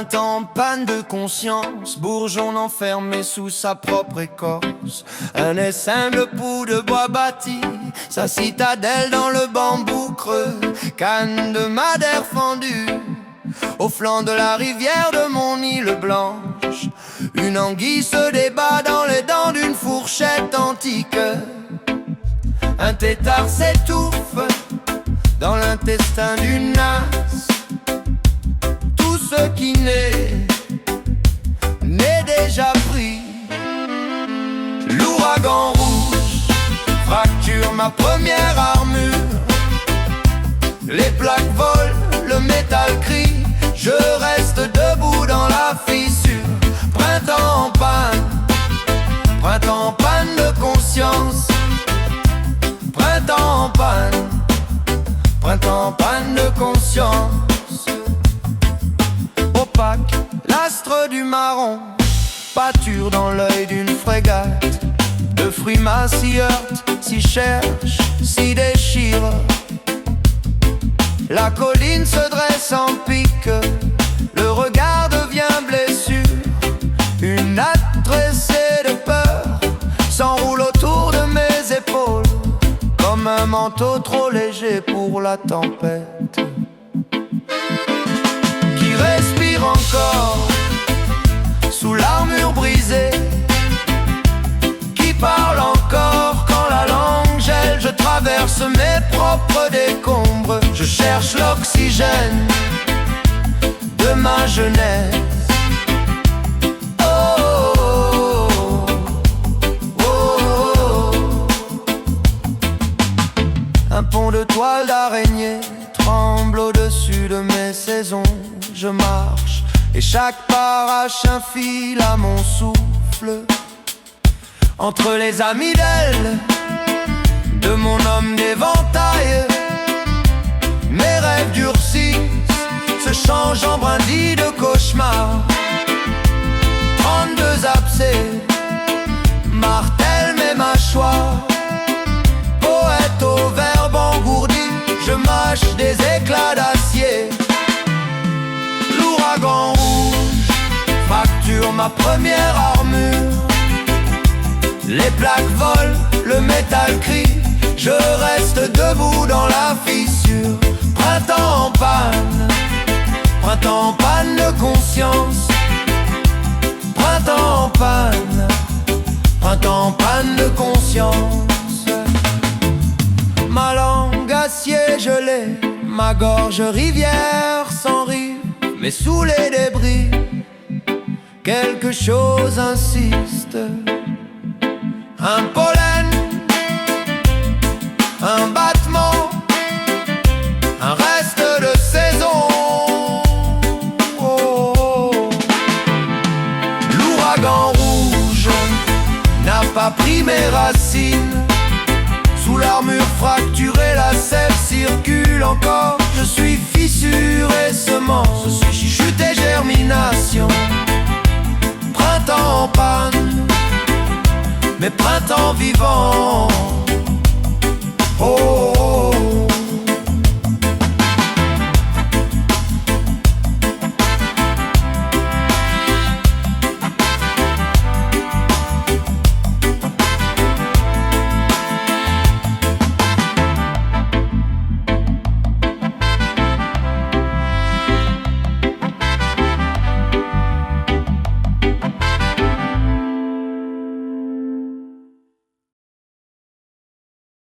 Printemps, panne de conscience, bourgeon enfermé sous sa propre écorce. Un essaim de poux de bois bâti sa citadelle dans le bambou creux. Canne de madère fendue au flanc de la rivière de mon île blanche. Une anguille se débat dans les dents d'une fourchette antique. Un tétard s'étouffe dans l'intestin d'une nasse. Tout ce qui n'est déjà pris. L'ouragan rouge fracture ma première armure. Les plaques volent, le métal crie. Je reste debout dans la fissure. Printemps en panne de conscience. Printemps en panne de conscience. Opaque, l'astre du marron pâture dans l'œil d'une frégate. De fruits minces s'y heurtent, s'y cherchent, s'y déchirent. La colline se dresse en pique, le regard devient blessure. Une natte tressée de peur s'enroule autour de mes épaules, comme un manteau trop léger pour la tempête. Qui respire encore sous l'armure brisée, qui parle encore quand la langue gèle. Je traverse mes propres décombres, je cherche l'oxygène de ma jeunesse. Un pont de toile d'araignée tremble au-dessus de mes saisons. Je marche et chaque pas arrache un fil à mon souffle. Entre les amygdales de mon homme d'éventail, mes rêves durcissent, se changent en brindilles de cauchemar. 32 abcès martèlent mes mâchoires. Poète au verbe engourdi, je mâche des éclats d'acier. L'ouragan rouge fracture ma première armure. Les plaques volent, le métal crie. Je reste debout dans la fissure. Printemps en panne de conscience. Printemps en panne de conscience. Ma langue acier gelé, ma gorge rivière sans rive. Mais sous les débris, quelque chose insiste. Un pollen, un battement, un reste de saison. Oh. L'ouragan rouge n'a pas pris mes racines. Sous l'armure fracturée, la sève circule encore. Je suis fissure et semence, je suis chute et germination. Printemps en panne, mais printemps vivant. Oh, oh, oh.